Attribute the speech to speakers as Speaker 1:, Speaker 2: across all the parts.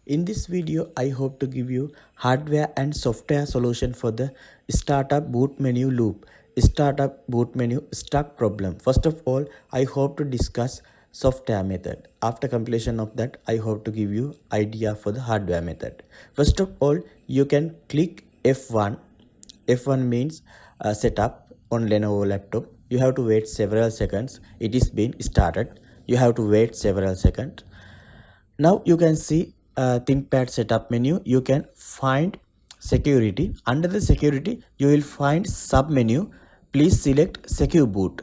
Speaker 1: In this video, I hope to give you hardware and software solution for the startup boot menu loop, startup boot menu stuck problem. First of all, I hope to discuss software method. After completion of that, I hope to give you idea for the hardware method. First of all, you can click F1. F1 means setup on Lenovo laptop. You have to wait several seconds. It is being started. You have to wait several seconds. Now you can see thinkpad setup menu. You can find security. Under the security, you will find sub menu. Please select secure boot.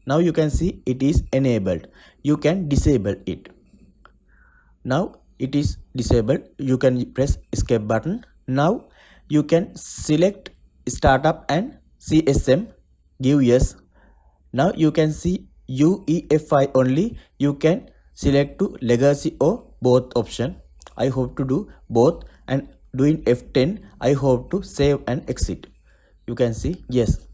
Speaker 1: Now you can see it is enabled. You can disable it. Now it is disabled. You can press escape button. Now you can select startup and CSM. Give yes. Now you can see UEFI only. You can select to legacy or both option. I hope to do both, and doing F10 I hope to save and exit. You can see yes.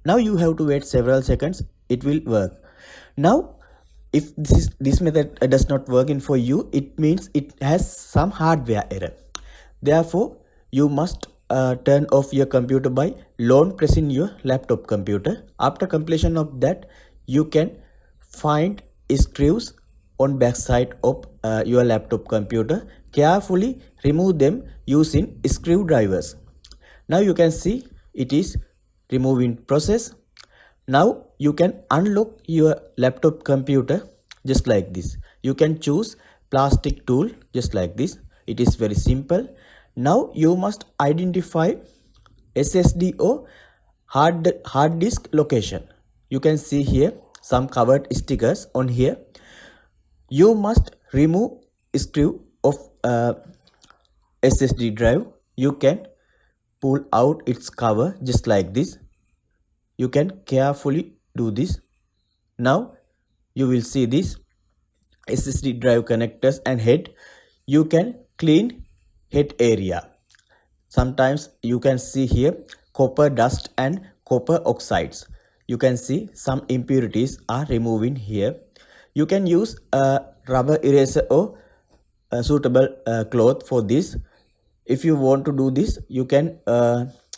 Speaker 1: Now you have to wait several seconds. It will work. Now if this method does not work in for you, it means it has some hardware error. Therefore you must turn off your computer by long pressing your laptop computer. After completion of that, you can find screws on backside of your laptop computer. Carefully remove them using screwdrivers. Now you can see it is removing process. Now you can unlock your laptop computer just like this. You can choose plastic tool just like this. It is very simple. Now you must identify SSD or hard disk location. You can see here some covered stickers on here. You must remove screw of SSD drive. You can pull out its cover just like this. You can carefully do this. Now you will see this SSD drive connectors and head. You can clean head area. Sometimes you can see here copper dust and copper oxides. You can see some impurities are removing here. You can use a rubber eraser or a suitable cloth for this. If you want to do this, you can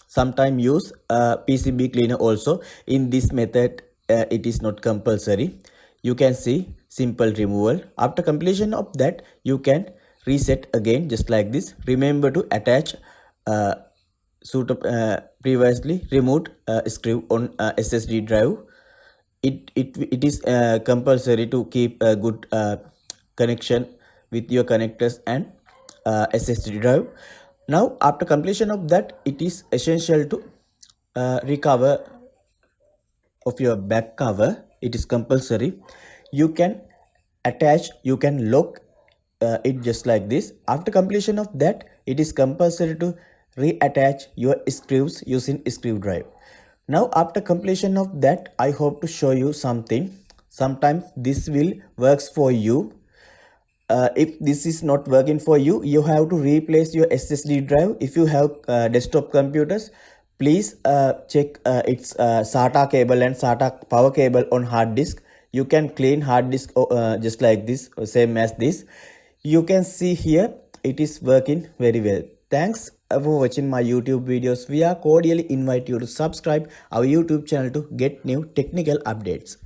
Speaker 1: sometime use a PCB cleaner also. In this method, it is not compulsory. You can see simple removal. After completion of that, you can reset again just like this. Remember to attach previously removed screw on SSD drive. It is compulsory to keep a good connection with your connectors and SSD drive. Now after completion of that, it is essential to recover of your back cover. It is compulsory. You can attach, you can lock it just like this. After completion of that, it is compulsory to reattach your screws using screwdriver. Now after completion of that, I hope to show you something. Sometimes this will works for you. If this is not working for you, you have to replace your SSD drive. If you have desktop computers, please check its SATA cable and SATA power cable on hard disk. You can clean hard disk just like this, same as this. You can see here it is working very well. Thanks for watching my YouTube videos. We are cordially invite you to subscribe our YouTube channel to get new technical updates.